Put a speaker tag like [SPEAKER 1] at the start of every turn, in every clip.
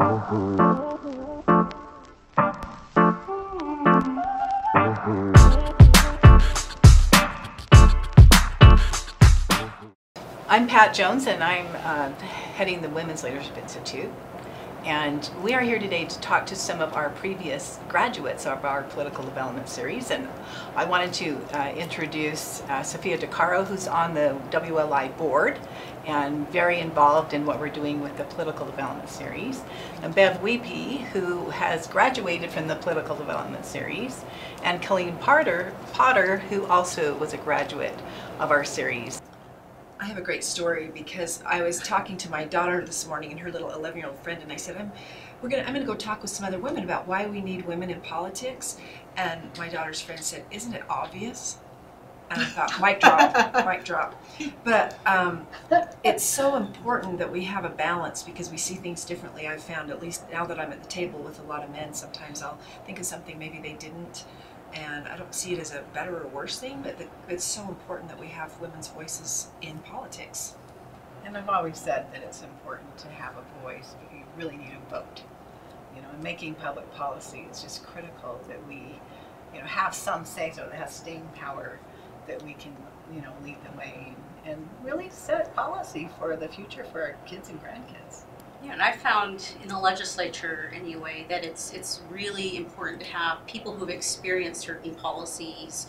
[SPEAKER 1] I'm Pat Jones, and I'm heading the Women's Leadership Institute. And we are here today to talk to some of our previous graduates of our political development series. And I wanted to introduce Sophia DeCaro, who's on the WLI board and very involved in what we're doing with the political development series. And Bev Weepy, who has graduated from the political development series. And Colleen Potter, who also was a graduate of our series.
[SPEAKER 2] I have a great story because I was talking to my daughter this morning and her little 11-year-old friend, and I said, I'm gonna go talk with some other women about why we need women in politics. And my daughter's friend said, isn't it obvious? And I thought, mic drop, mic drop. But it's so important that we have a balance because we see things differently. I've found, at least now that I'm at the table with a lot of men, sometimes I'll think of something maybe they didn't. And I don't see it as a better or worse thing, but it's so important that we have women's voices in politics.
[SPEAKER 1] And I've always said that it's important to have a voice, but you really need a vote. You know, in making public policy, it's just critical that we, have some say, so that has staying power, that we can, lead the way and really set policy for the future for our kids and grandkids.
[SPEAKER 3] Yeah, and I found in the legislature anyway that it's really important to have people who've experienced certain policies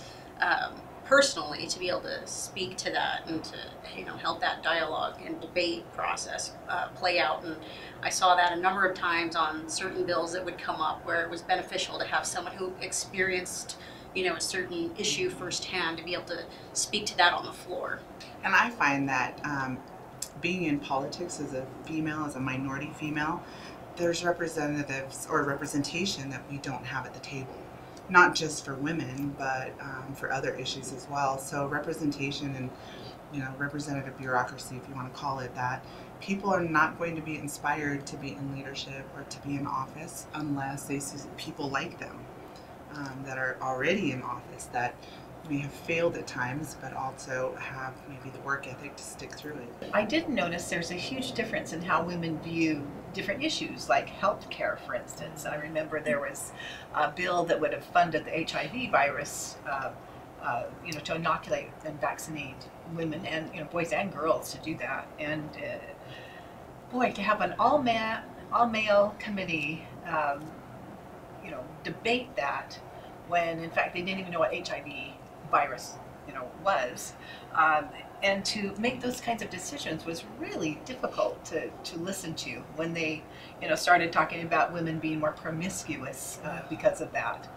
[SPEAKER 3] personally to be able to speak to that and to help that dialogue and debate process play out. And I saw that a number of times on certain bills that would come up where it was beneficial to have someone who experienced a certain issue firsthand to be able to speak to that on the floor.
[SPEAKER 4] And I find that being in politics as a female, as a minority female, there's representatives or representation that we don't have at the table. Not just for women, but for other issues as well. So representation and representative bureaucracy, if you want to call it that, people are not going to be inspired to be in leadership or to be in office unless they see people like them that are already in office, that may have failed at times, but also have maybe the work ethic to stick through it.
[SPEAKER 1] I did notice there's a huge difference in how women view different issues, like health care, for instance. I remember there was a bill that would have funded the HIV virus, to inoculate and vaccinate women and boys and girls to do that. And boy, to have an all-male committee, debate that when in fact they didn't even know what HIV virus was, and to make those kinds of decisions was really difficult to listen to when they started talking about women being more promiscuous because of that.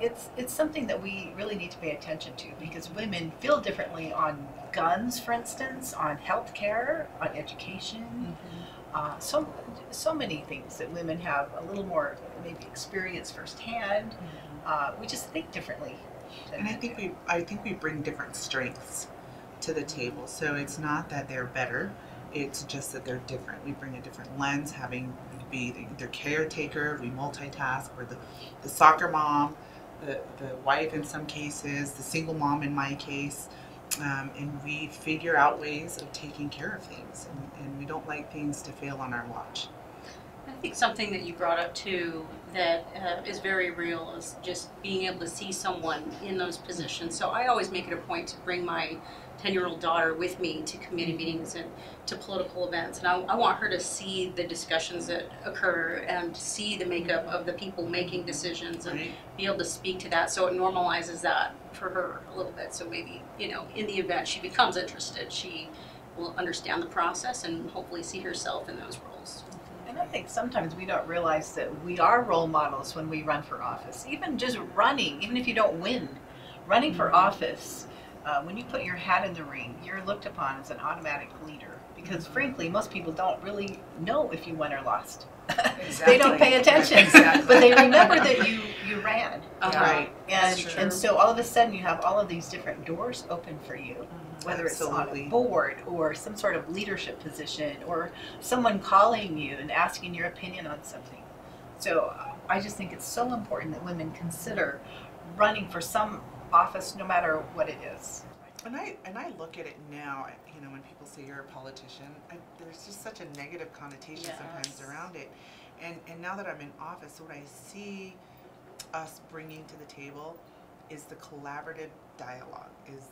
[SPEAKER 1] It's something that we really need to pay attention to because women feel differently on guns, for instance, on health care, on education. So many things that women have a little more maybe experience firsthand. We just think differently.
[SPEAKER 4] And I think we bring different strengths to the table. So it's not that they're better, it's just that they're different. We bring a different lens, having be their caretaker, we multitask, we're the soccer mom, the wife in some cases, the single mom in my case, and we figure out ways of taking care of things, and we don't like things to fail on our watch.
[SPEAKER 3] I think something that you brought up too that is very real is just being able to see someone in those positions. So I always make it a point to bring my 10-year-old daughter with me to committee meetings and to political events, and I want her to see the discussions that occur and see the makeup of the people making decisions and be able to speak to that, so it normalizes that for her a little bit. So maybe in the event she becomes interested, she will understand the process and hopefully see herself in those roles.
[SPEAKER 1] And I think sometimes we don't realize that we are role models when we run for office. Even just running, even if you don't win, running for office, when you put your hat in the ring, you're looked upon as an automatic leader. Because frankly, most people don't really know if you won or lost. Exactly. They don't pay attention, but they remember that you ran.
[SPEAKER 4] Right.
[SPEAKER 1] And so all of a sudden you have all of these different doors open for you. Whether it's on a board or some sort of leadership position or someone calling you and asking your opinion on something. So I just think it's so important that women consider running for some office no matter what it is.
[SPEAKER 4] And I look at it now, you know, when people say you're a politician, there's just such a negative connotation sometimes around it. And now that I'm in office, what I see us bringing to the table is the collaborative dialogue, is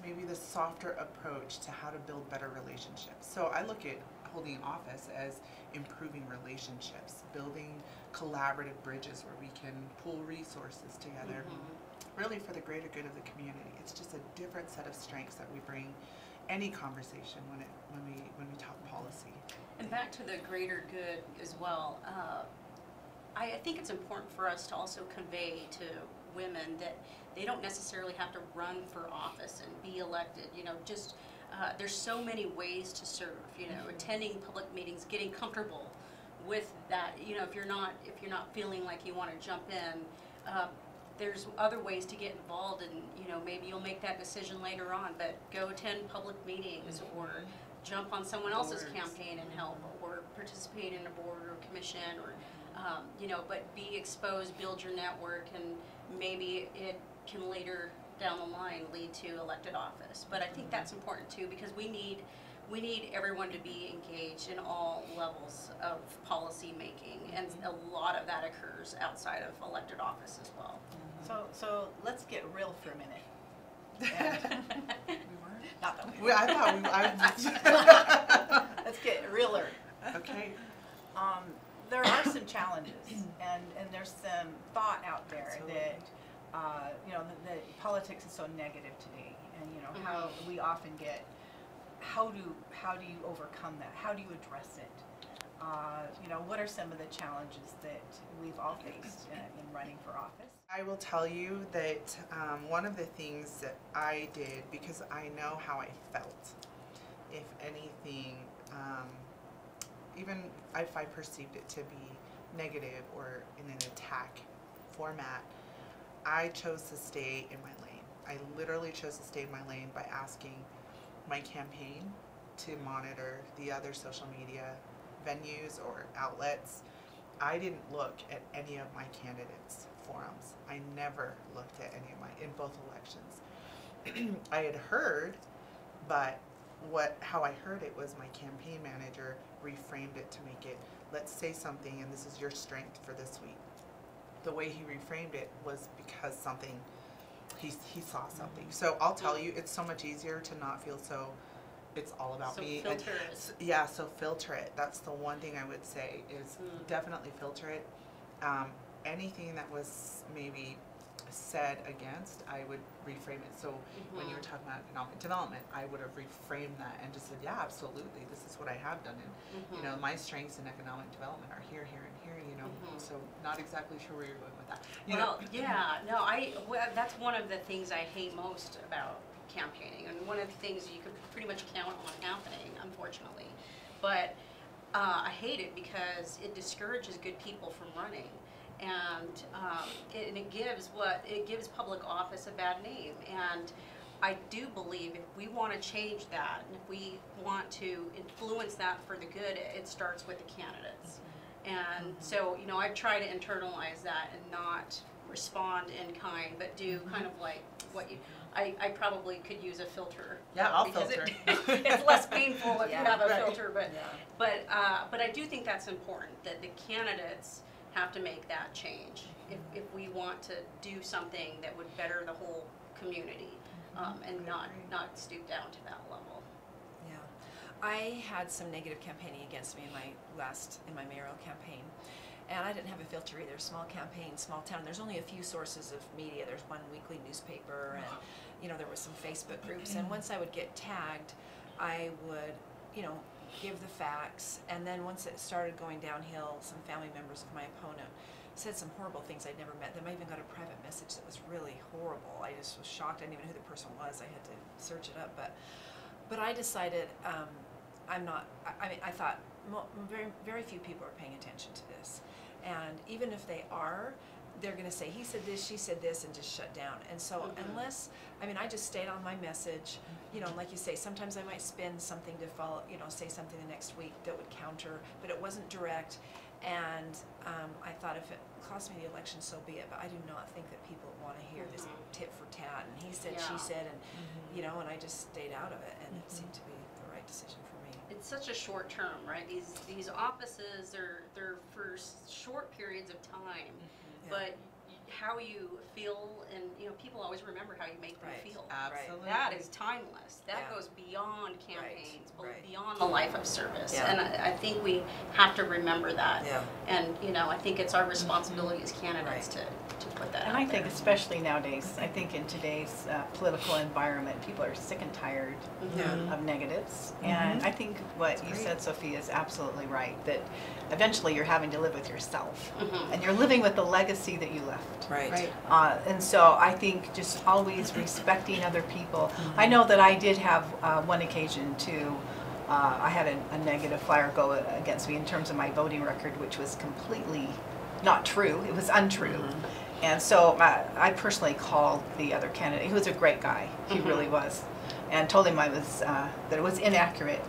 [SPEAKER 4] maybe the softer approach to how to build better relationships. So I look at holding office as improving relationships, building collaborative bridges where we can pool resources together, really for the greater good of the community. It's just a different set of strengths that we bring any conversation when we talk policy.
[SPEAKER 3] And back to the greater good as well. I think it's important for us to also convey to women that they don't necessarily have to run for office and be elected. You know, just there's so many ways to serve. You know, attending public meetings, getting comfortable with that. You know, if you're not feeling like you want to jump in, there's other ways to get involved, and you know, maybe you'll make that decision later on. But go attend public meetings or jump on someone else's campaign and help, or participate in a board or commission, or you know, but be exposed, build your network, and maybe it can later down the line lead to elected office. But I think that's important too, because we need everyone to be engaged in all levels of policy making, and a lot of that occurs outside of elected office as well.
[SPEAKER 1] So let's get real for a minute. And, not that we
[SPEAKER 4] Well, I thought
[SPEAKER 1] let's get realer.
[SPEAKER 4] okay.
[SPEAKER 1] There are some challenges, and there's some thought out there that you know, that politics is so negative today, and you know how we often get. How do you overcome that? How do you address it? You know, what are some of the challenges that we've all faced in running for office?
[SPEAKER 4] I will tell you that one of the things that I did, because I know how I felt, if anything, even if I perceived it to be negative or in an attack format, I chose to stay in my lane. I literally chose to stay in my lane by asking my campaign to monitor the other social media venues or outlets. I didn't look at any of my candidates' forums. I never looked at any of in both elections. I had heard, but how I heard it was my campaign manager reframed it to make it, let's say something and this is your strength for this week. The way he reframed it was because he saw something. So I'll tell you, it's so much easier to not feel so it's all about
[SPEAKER 3] so
[SPEAKER 4] me.
[SPEAKER 3] Filter it.
[SPEAKER 4] Yeah, so filter it. That's the one thing I would say is definitely filter it. Anything that was maybe said against, I would reframe it. So when you were talking about economic development, I would have reframed that and just said, yeah, absolutely, this is what I have done. And you know, my strengths in economic development are here, here, and here. You know, so not exactly sure where you're going with that.
[SPEAKER 3] Yeah, no, that's one of the things I hate most about campaigning, and one of the things you could pretty much count on happening, unfortunately. But I hate it because it discourages good people from running. And it gives public office a bad name. And I do believe if we want to change that, and if we want to influence that for the good, it starts with the candidates. And so, you know, I try to internalize that and not respond in kind, but do kind of like what you. I probably could use a filter.
[SPEAKER 4] Yeah, I'll
[SPEAKER 3] because
[SPEAKER 4] filter.
[SPEAKER 3] It's less painful if you have a
[SPEAKER 4] right.
[SPEAKER 3] filter, but I do think that's important, that the candidates have to make that change if we want to do something that would better the whole community, and not stoop down to that level.
[SPEAKER 2] Yeah, I had some negative campaigning against me in my mayoral campaign, and I didn't have a filter either. Small campaign, small town. There's only a few sources of media. There's one weekly newspaper, and you know, there were some Facebook groups. And once I would get tagged, I would, you know, give the facts. And then once it started going downhill, some family members of my opponent said some horrible things I'd never met them. I even got a private message that was really horrible. I just was shocked. I didn't even know who the person was. I had to search it up. But I decided I thought very, very few people are paying attention to this. And even if they are, they're going to say, he said this, she said this, and just shut down. And so I just stayed on my message. You know, like you say, sometimes I might spin something to follow, you know, say something the next week that would counter, but it wasn't direct. And I thought if it cost me the election, so be it. But I do not think that people want to hear this tit for tat and he said, she said, and you know. And I just stayed out of it, and it seemed to be the right decision for me.
[SPEAKER 3] It's such a short term, right? These offices they're for short periods of time, but how you feel, and you know, people always remember how you make them feel.
[SPEAKER 4] Absolutely.
[SPEAKER 3] That is timeless. That goes beyond campaigns,
[SPEAKER 2] Right.
[SPEAKER 3] beyond the life of service.
[SPEAKER 2] Yeah.
[SPEAKER 3] And I think we have to remember that.
[SPEAKER 2] Yeah.
[SPEAKER 3] And you know, I think it's our responsibility as candidates to put that
[SPEAKER 1] And
[SPEAKER 3] out
[SPEAKER 1] I think
[SPEAKER 3] there.
[SPEAKER 1] especially nowadays, I think in today's political environment, people are sick and tired of negatives. And I think what you said, Sophia, is absolutely right, that eventually you're having to live with yourself. And you're living with the legacy that you left.
[SPEAKER 2] Right.
[SPEAKER 1] And so I think just always respecting other people. I know that I did have one occasion to, I had a negative flyer go against me in terms of my voting record, which was completely not true. It was untrue. And so I personally called the other candidate. He was a great guy. He really was. And told him I was, that it was inaccurate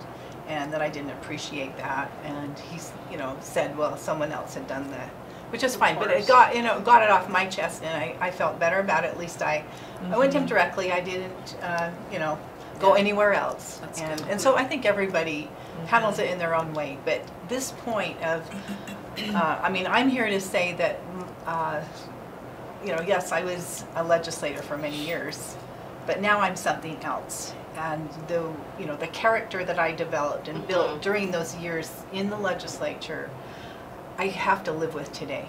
[SPEAKER 1] and that I didn't appreciate that. And he, you know, said, well, someone else had done that. Which is fine, but it got, you know, got it off my chest, and I felt better about it. At least I went to him directly. I didn't, you know, go anywhere else.
[SPEAKER 2] That's
[SPEAKER 1] And,
[SPEAKER 2] good.
[SPEAKER 1] and so I think everybody handles it in their own way. But this point of, I mean, I'm here to say that, you know, yes, I was a legislator for many years, but now I'm something else. And the, you know, the character that I developed and built during those years in the legislature, I have to live with today.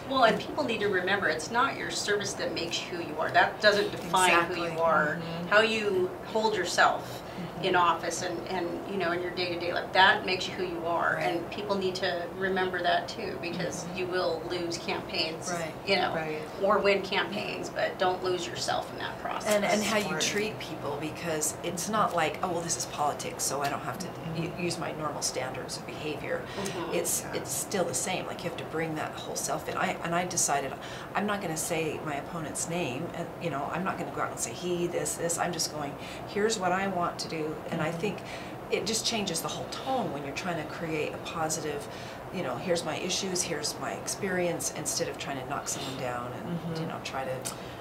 [SPEAKER 3] Well, and people need to remember, it's not your service that makes you who you are. That doesn't define who you are. How you hold yourself in office and you know, in your day-to-day life, that makes you who you are. And people need to remember that too, because you will lose campaigns, you know, or win campaigns, but don't lose yourself in that process.
[SPEAKER 2] And how you treat people, because it's not like, oh, well, this is politics, so I don't have to use my normal standards of behavior. It's still the same. Like, you have to bring that whole self in. I decided I'm not going to say my opponent's name, and you know, I'm not going to go out and say he, this. I'm just going, here's what I want to do, and I think it just changes the whole tone when you're trying to create a positive, you know, here's my issues, here's my experience, instead of trying to knock someone down and you know, try to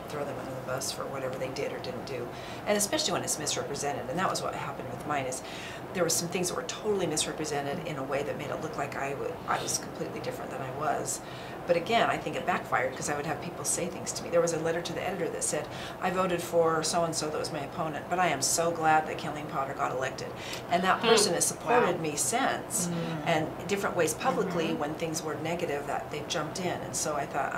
[SPEAKER 2] throw them under the bus for whatever they did or didn't do. And especially when it's misrepresented, and that was what happened with mine. Is there were some things that were totally misrepresented in a way that made it look like I was completely different than I was. But again, I think it backfired, because I would have people say things to me. There was a letter to the editor that said, I voted for so-and-so that was my opponent, but I am so glad that Kathleen Potter got elected. And that person has supported me since, and different ways publicly when things were negative, that they've jumped in. And so I thought,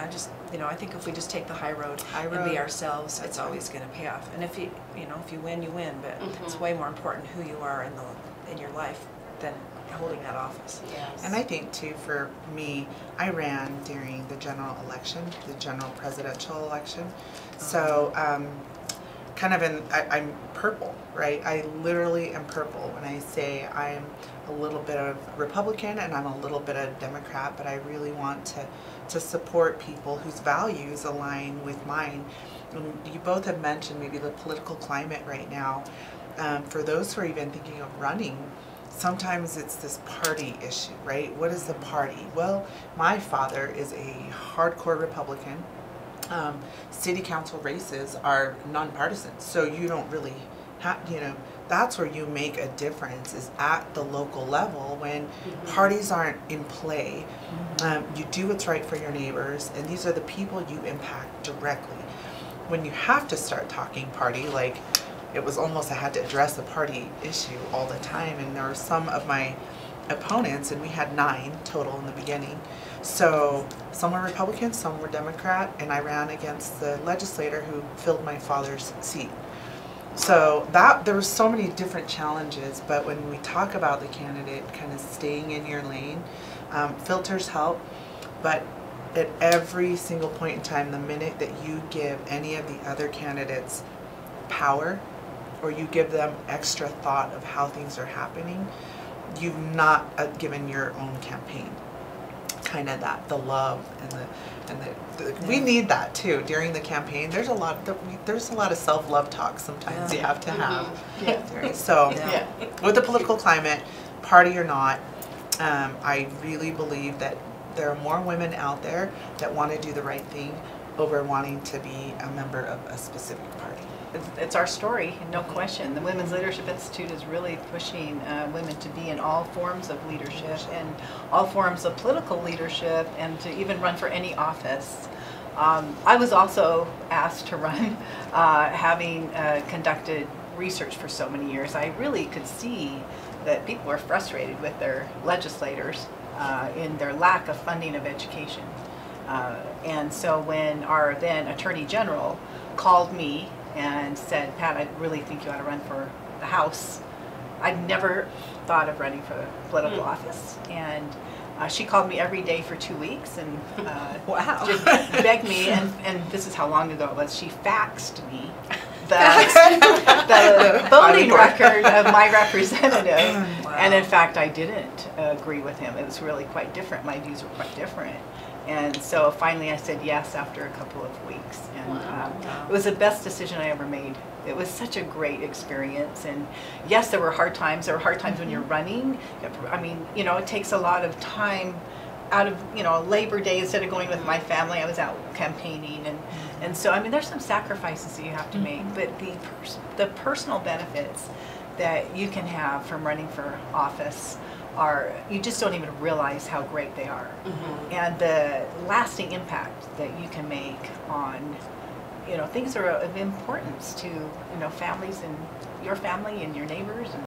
[SPEAKER 2] you know, I think if we just take the high road and be ourselves, it's always going to pay off. And if you know, if you win, you win, but it's way more important who you are in your life than holding that office.
[SPEAKER 3] Yes.
[SPEAKER 4] And I think too, for me, I ran during the general election, the general presidential election. So kind of I'm purple, right? I literally am purple when I say I'm a little bit of Republican and I'm a little bit of Democrat, but I really want to support people whose values align with mine. And you both have mentioned maybe the political climate right now. For those who are even thinking of running, sometimes it's this party issue, right? What is the party? Well, my father is a hardcore Republican. City council races are nonpartisan, so you don't really have, you know, that's where you make a difference, is at the local level when parties aren't in play. You do what's right for your neighbors, and these are the people you impact directly. When you have to start talking party, like, it was almost, I had to address the party issue all the time, and there were some of my opponents, and we had 9 total in the beginning. So some were Republicans, some were Democrat, and I ran against the legislator who filled my father's seat. So there were so many different challenges, but when we talk about the candidate kind of staying in your lane, filters help, but at every single point in time, the minute that you give any of the other candidates power, or you give them extra thought of how things are happening, you've not given your own campaign kind of the love and we need that too during the campaign. There's a lot of self-love talk sometimes you have to have. So with the political climate, party or not, I really believe that there are more women out there that want to do the right thing over wanting to be a member of a specific party.
[SPEAKER 1] It's our story, no question. The Women's Leadership Institute is really pushing women to be in all forms of leadership and all forms of political leadership, and to even run for any office. I was also asked to run, having conducted research for so many years. I really could see that people were frustrated with their legislators in their lack of funding of education. And so when our then Attorney General called me and said, Pat, I really think you ought to run for the House, I'd never thought of running for political office. And she called me every day for 2 weeks and
[SPEAKER 2] Wow.
[SPEAKER 1] just begged me, and this is how long ago it was, she faxed me the voting record of my representative.
[SPEAKER 2] Wow.
[SPEAKER 1] And in fact, I didn't agree with him. It was really quite different. My views were quite different. And so finally I said yes after a couple of weeks. And it was the best decision I ever made. It was such a great experience. And yes, there were hard times. There were hard times when you're running. I mean, you know, it takes a lot of time out of, you know, Labor Day. Instead of going with my family, I was out campaigning. And so, I mean, there's some sacrifices that you have to make. But the personal benefits that you can have from running for office are, you just don't even realize how great they are. And the lasting impact that you can make on, you know, things are of importance to, you know, families and your family and your neighbors. And